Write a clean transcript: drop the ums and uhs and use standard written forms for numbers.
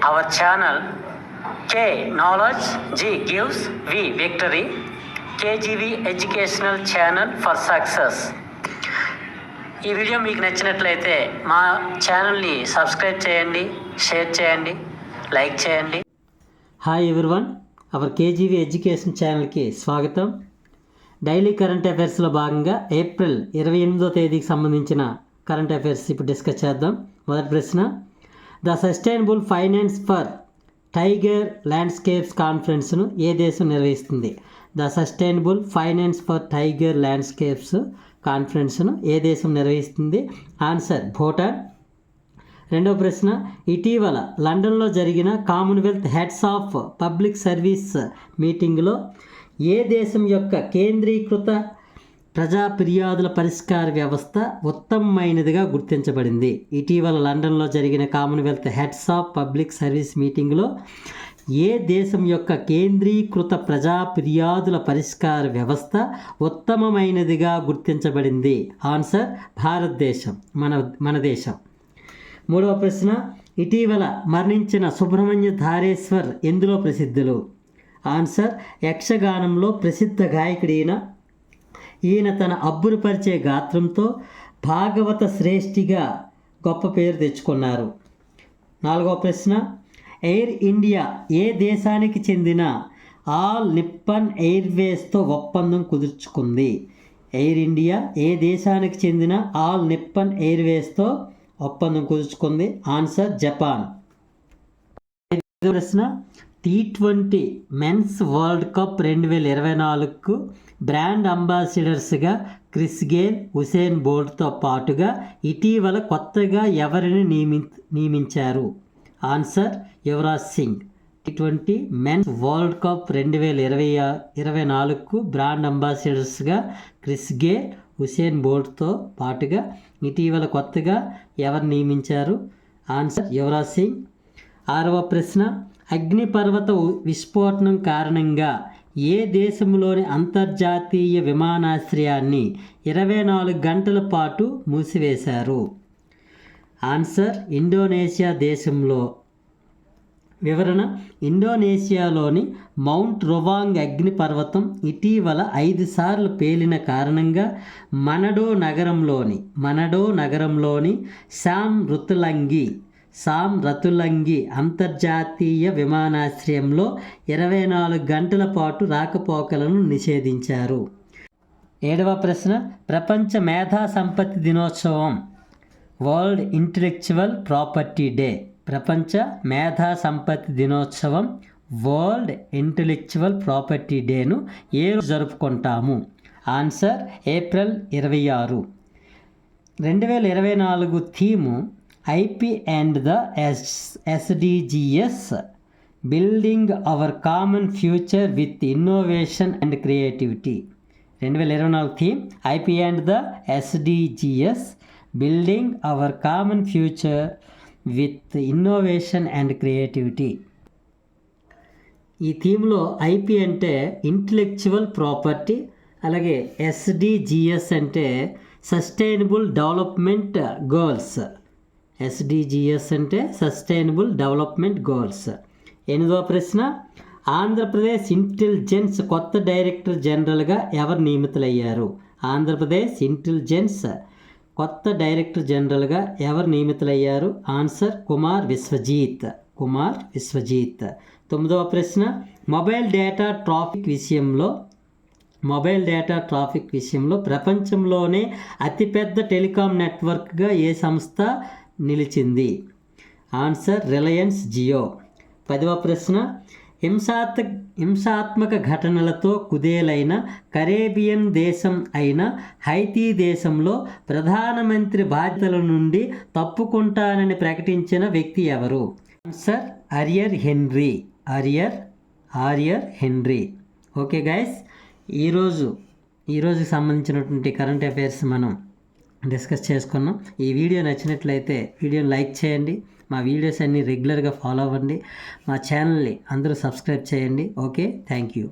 our channel K Knowledge G gives V Victory, KGV Educational Channel for Success. ఈ video మీకు నచ్చినట్లయితే మా ఛానల్ని సబ్స్క్రైబ్ చేయండి, షేర్ చేయండి, లైక్ చేయండి. Hi everyone, hour KGV education ఛానల్కి స్వాగతం. డైలీ కరెంట్ అఫైర్స్లో భాగంగా ఏప్రిల్ 28వ తేదీకి సంబంధించిన కరెంట్ అఫైర్స్ ఇప్పుడు డిస్కస్ చేద్దాం. మొదటి ప్రశ్న, the sustainable finance for tiger landscapes కాన్ఫరెన్స్ను ఏ దేశం నిర్వహిస్తుంది? The sustainable finance for tiger landscapes కాన్ఫరెన్స్ను ఏ దేశం నిర్వహిస్తుంది? ఆన్సర్ భూటాన్. రెండవ ప్రశ్న, ఇటీవల లండన్లో జరిగిన Commonwealth heads of public service మీటింగ్లో ఏ దేశం యొక్క కేంద్రీకృత ప్రజా ఫిర్యాదుల పరిష్కార వ్యవస్థ ఉత్తమమైనదిగా గుర్తించబడింది? ఇటీవల లండన్లో జరిగిన Commonwealth heads of public service మీటింగ్లో ఏ దేశం యొక్క కేంద్రీకృత ప్రజా ఫిర్యాదుల పరిష్కార వ్యవస్థ ఉత్తమమైనదిగా గుర్తించబడింది? ఆన్సర్ భారతదేశం, మన దేశం. మూడవ ప్రశ్న, ఇటీవల మరణించిన సుబ్రహ్మణ్య ధారేశ్వర్ ఎందులో ప్రసిద్ధులు? ఆన్సర్ యక్షగానంలో ప్రసిద్ధ గాయకుడైన ఈయన తన అబ్బురుపరిచే గాత్రంతో భాగవత శ్రేష్ఠిగా గొప్ప పేరు తెచ్చుకున్నారు. నాలుగవ ప్రశ్న, ఎయిర్ ఇండియా ఏ దేశానికి చెందిన ఆల్ నిప్పన్ ఎయిర్వేస్తో ఒప్పందం కుదుర్చుకుంది? ఎయిర్ ఇండియా ఏ దేశానికి చెందిన ఆల్ నిప్పన్ ఎయిర్వేస్తో ఒప్పందం కుదుర్చుకుంది? Answer Japan. ఐదవ ప్రశ్న, T20 మెన్స్ వరల్డ్ కప్ 2024కు బ్రాండ్ అంబాసిడర్స్గా క్రిస్ గేల్, ఉసేన్ బోల్ట్తో పాటుగా ఇటీవల కొత్తగా ఎవరిని నియమించారు? Answer Yuvraj Singh. T20 men's world cup 2024కు బ్రాండ్ అంబాసిడర్స్గా క్రిస్ గేల్, ఉసేన్ బోల్ట్తో పాటుగా ఇటీవల కొత్తగా ఎవరు నియమించారు? ఆన్సర్ యువరాజ్ సింగ్. ఆరవ ప్రశ్న, అగ్నిపర్వత విస్ఫోటనం కారణంగా ఏ దేశంలోని అంతర్జాతీయ విమానాశ్రయాన్ని 24 గంటల పాటు మూసివేశారు? ఆన్సర్ ఇండోనేషియా దేశంలో. వివరణ, ఇండోనేషియాలోని మౌంట్ రువాంగ్ అగ్నిపర్వతం ఇటీవల 5 సార్లు పేలిన కారణంగా మనడో నగరంలోని సామ్ రతులంగి అంతర్జాతీయ విమానాశ్రయంలో 24 గంటల పాటు రాకపోకలను నిషేధించారు. ఏడవ ప్రశ్న, ప్రపంచ మేధా సంపత్తి దినోత్సవం వరల్డ్ ఇంటలెక్చువల్ ప్రాపర్టీ డే. ప్రపంచ మేధా సంపత్తి దినోత్సవం వరల్డ్ ఇంటలెక్చువల్ ప్రాపర్టీ డేను ఏ రోజు జరుపుకుంటాము? Answer April 26. 2024 theme IP and the SDGs, building our common future with innovation and creativity. 2024 theme IP and the SDGs, building our common future with innovation and creativity. ఈ థీమ్లో IP అంటే intellectual property, అలాగే SDGs అంటే sustainable development goals. SDGs అంటే sustainable development goals. 8వ ప్రశ్న, Andhra Pradesh intelligence కొత్త director జనరల్గా ఎవరు నియమితులయ్యారు? ఆంధ్రప్రదేశ్ ఇంటెలిజెన్స్ కొత్త డైరెక్టర్ జనరల్గా ఎవరు నియమితులయ్యారు? ఆన్సర్ కుమార్ విశ్వజీత్. 9వ ప్రశ్న, మొబైల్ డేటా ట్రాఫిక్ విషయంలో ప్రపంచంలోనే అతిపెద్ద టెలికాం నెట్వర్క్గా ఏ సంస్థ నిలిచింది? ఆన్సర్ రిలయన్స్ జియో. 10వ ప్రశ్న, హింసాత్మక ఘటనలతో కుదేలైన కరేబియన్ దేశం అయిన హైతీ దేశంలో ప్రధానమంత్రి బాధ్యతల నుండి తప్పుకుంటానని ప్రకటించిన వ్యక్తి ఎవరు? Answer Ariel Henry. Okay guys, ఈరోజుకి సంబంధించినటువంటి కరెంట్ అఫైర్స్ మనం డిస్కస్ చేసుకున్నాం. ఈ వీడియో నచ్చినట్లయితే వీడియోని లైక్ చేయండి, మా వీడియోస్ అన్నీ రెగ్యులర్గా ఫాలో అవ్వండి, మా ఛానల్ని అందరూ సబ్స్క్రైబ్ చేయండి. Okay, thank you.